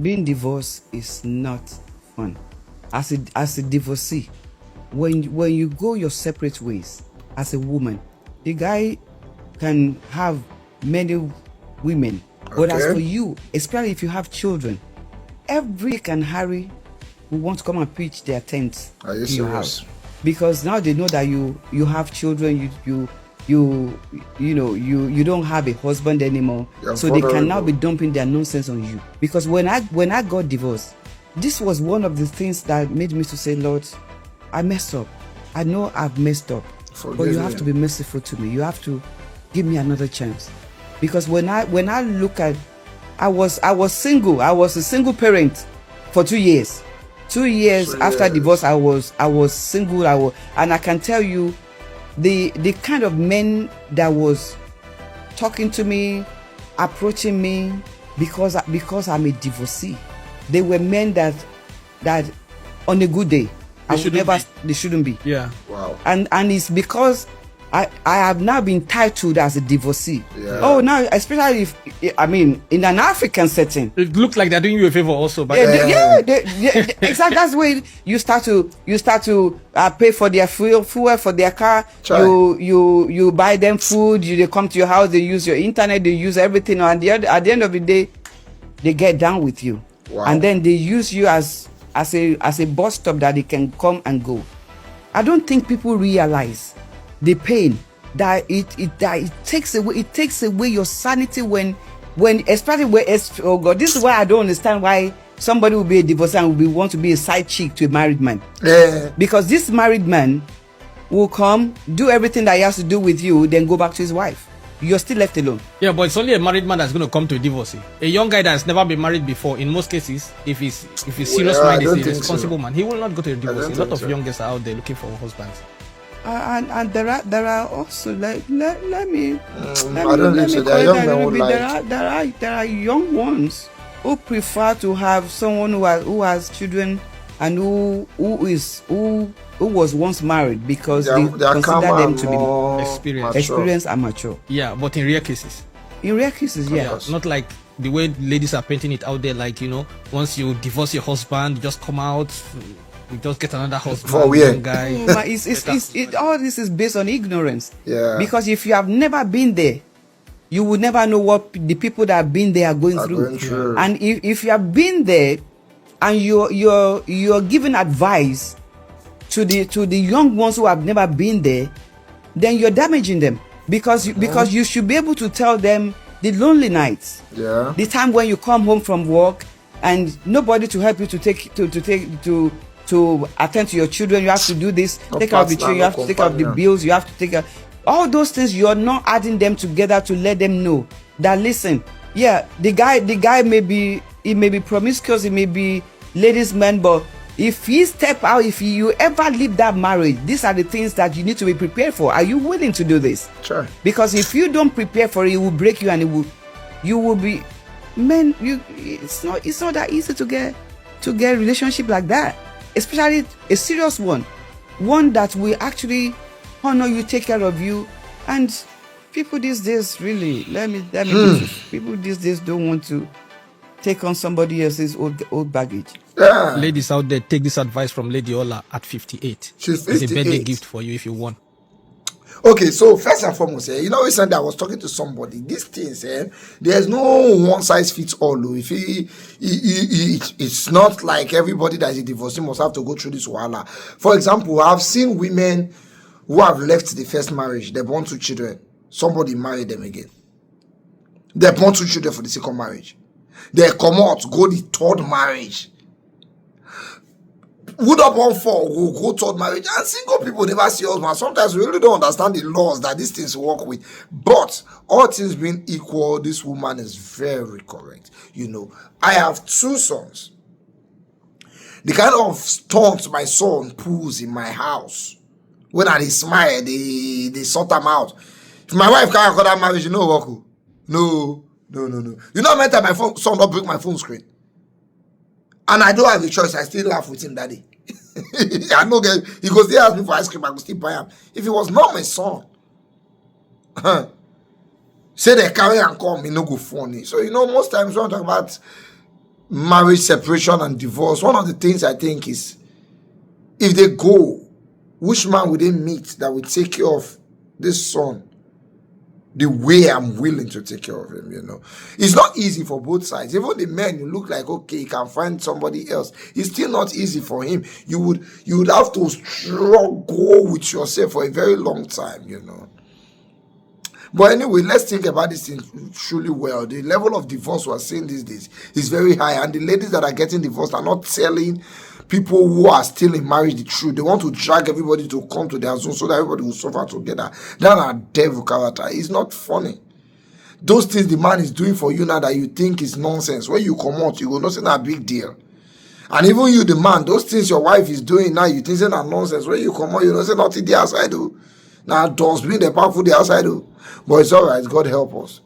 being divorced is not fun. As a divorcee, when you go your separate ways as a woman, the guy can have many women. But as for you, especially if you have children, every can Harry will want to come and pitch their tents in your house, because now they know that you have children, you don't have a husband anymore, so they can now be dumping their nonsense on you. Because when I got divorced, this was one of the things that made me to say, Lord, I messed up. I know I've messed up, but you have to be merciful to me. You have to give me another chance. Because when I look at, I was single. I was a single parent for 2 years. 2 years after divorce, I was single. And I can tell you, the kind of men that was talking to me, approaching me, because I'm a divorcee, they were men that on a good day they shouldn't be. Yeah. Wow. And it's because I have now been titled as a divorcee. Yeah. Oh, now, especially in an African setting, It looks like they're doing you a favor also. But exactly. That's where you start to pay for their fuel for their car. You buy them food. They come to your house. They use your internet. They use everything. And at the end of the day, they get down with you. Wow. And then they use you as a bus stop that they can come and go. I don't think people realize the pain that it takes away your sanity when especially oh God, this is why I don't understand why somebody will be a divorcee and will want to be a side chick to a married man. Because this married man will come, do everything that he has to do with you, then go back to his wife. You're still left alone. Yeah, but it's only a married man that's going to come to a divorce. A young guy that's never been married before, in most cases, if he's serious minded, a responsible man, he will not go to a divorce. A lot of young guys are out there looking for husbands. And there are also, let me there are young ones who prefer to have someone who has children and who was once married, because they consider them to be experienced and mature. Yeah, but in rare cases. Yes. Not like the way ladies are painting it out there, like, once you divorce your husband, you just come out, you just get another husband, guy. But all this is based on ignorance. Yeah. Because if you have never been there, you will never know what the people that have been there are going through. And if you have been there and you're giving advice to the young ones who have never been there, then you're damaging them. Because you should be able to tell them the lonely nights, the time when you come home from work and nobody to help you to attend to your children. You have to do this, take care of the children, you have to take care of the bills, you have to take care all those things. You're not adding them together to let them know that, listen, the guy may be promiscuous, he may be ladies' man, but if he step out, if you ever leave that marriage, these are the things that you need to be prepared for. Are you willing to do this? Sure. Because if you don't prepare for it, it will break you, and you will be, man. It's not that easy to get a relationship like that, especially a serious one that will actually honor you, take care of you. And people these days, really, let me people these days don't want to take on somebody else's old baggage. Yeah. Ladies out there, take this advice from Lady Ola at 58. She's 58. It's a birthday gift for you if you want. Okay, so first and foremost, recently I was talking to somebody. These things, there's no one size fits all. If it's not like everybody that is a divorcee must have to go through this wahala. For example, I've seen women who have left the first marriage. They born 2 children. Somebody married them again. They born 2 children for the second marriage. They come out, go the third marriage. Would up on 4 will go third marriage, and single people never see husband. Sometimes we really don't understand the laws that these things work with. But all things being equal, this woman is very correct. I have 2 sons. The kind of stunts my son pulls in my house, when I smile, they sort them out. If my wife can't call that marriage, Waku. No. You know, meant that my son don't break my phone screen. And I don't have a choice. I still laugh with him that day. I know he goes, they ask me for ice cream, I go still buy him. If it was not my son, say they carry and come, no go funny. So, most times when I talk about marriage separation and divorce, one of the things I think is, if they go, which man will they meet that will take care of this son the way I'm willing to take care of him? It's not easy for both sides. Even the men, you look like, okay, he can find somebody else. It's still not easy for him. You would have to struggle with yourself for a very long time. But anyway, let's think about this thing truly well. The level of divorce we're seeing these days is very high, and the ladies that are getting divorced are not telling people who are still in marriage the truth. They want to drag everybody to come to their zone so that everybody will suffer together. That's a devil character. It's not funny. Those things the man is doing for you now that you think is nonsense, when you come out, you will not say that big deal. And even you, the man, those things your wife is doing now, you think it's not nonsense. When you come out, you don't say nothing the outside. Now, does being the powerful the outside. But it's all right. God help us.